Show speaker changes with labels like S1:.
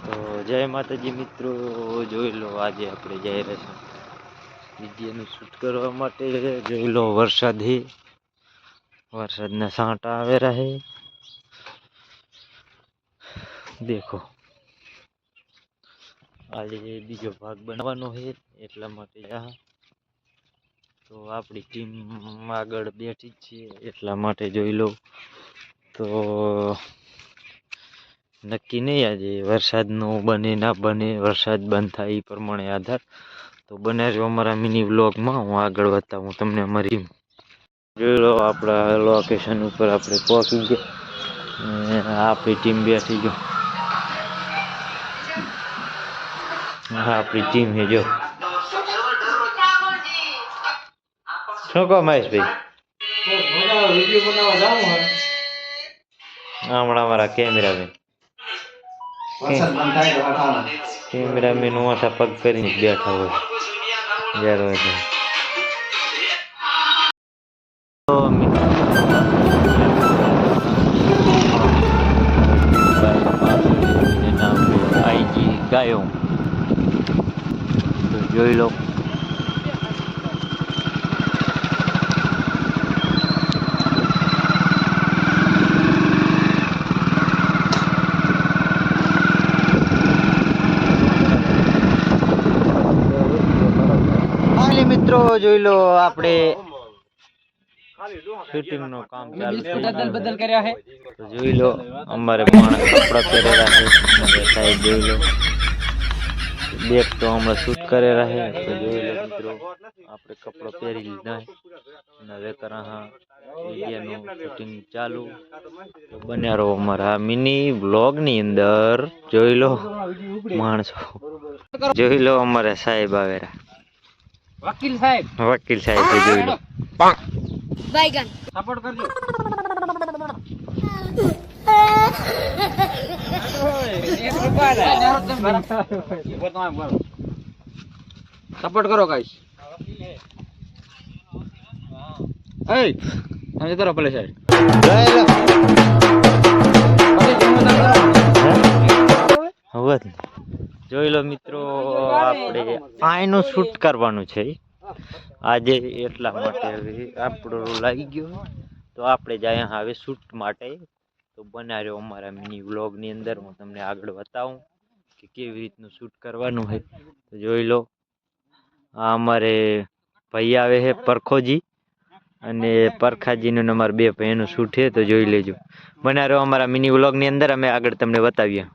S1: તો જય માતાજી મિત્રો, જોઈ લો આજે આપણે જઈ રહ્યા છીએ વિડીયોનું શૂટ કરવા માટે. જોઈ લો વરસાદના સાંટા આવે રહે. દેખો આજે બીજો ભાગ બનવાનો છે એટલા માટે તો આપણી ટીમ આગળ બેઠી જ છે એટલા માટે જોઈ લો. તો નક્કી નહીં આજે વરસાદનો બને ના બને, વરસાદ બંધ થાય એ પ્રમાણે આધાર. તો બને જો અમારા મિની વ્લોગમાં, હું આગળ બતાવું તમને અમારી જોઈ લો. આપણા લોકેશન ઉપર આપણે પહોંચી ગયા, આપણી ટીમ બેઠી ગયો. હા આપણી ટીમ છે જો. શું કહો મહેશભાઈ? હમણાં અમારા કેમેરામેન ઓછા પગ કરીને બેઠા હોય જ્યારે હોય. આઈજી ગાયો જોઈ લો. મિત્રો જોઈ લો, આપણે શૂટિંગ નું કામ ચાલુ કર્યા છે. તો જોઈ લો અમારે માણસ કપડા પહેરેલા છે. સાહેબ જોઈ લો બેગ તો હમણાં શૂટ કરેલા છે. તો જોઈ લો મિત્રો, આપણે કપડો પહેરી લીધા અને હવે વિડીયોનું શૂટિંગ ચાલુ. તો બન્યા રહો અમારા મિની વ્લોગ ની અંદર. જોઈ લો માણસો, જોઈ લો અમારે સાહેબ આવેલા, વકીલ સાહેબ જોઈ લો.
S2: बैगन
S1: सपोर्ट करજો. सपोर्ट करो गाइस. ए हम तो रपले साइड જોઈ લો મિત્રો, આપણે આઈનું શૂટ કરવાનું છે આજે એટલા માટે. હવે આપણો લાગી ગયો તો આપણે જાય હવે શૂટ માટે. તો બનાવ્યો અમારા મિની વ્લોગની અંદર, હું તમને આગળ બતાવું કે કેવી રીતનું શૂટ કરવાનું છે. તો જોઈ લો, આ અમારે ભાઈ આવે છે પરખોજી અને પરખાજીનું અમારા બે ભાઈનું શૂટ છે. તો જોઈ લેજો, બનાવ્યો અમારા મિની વ્લોગની અંદર, અમે આગળ તમને બતાવીએ.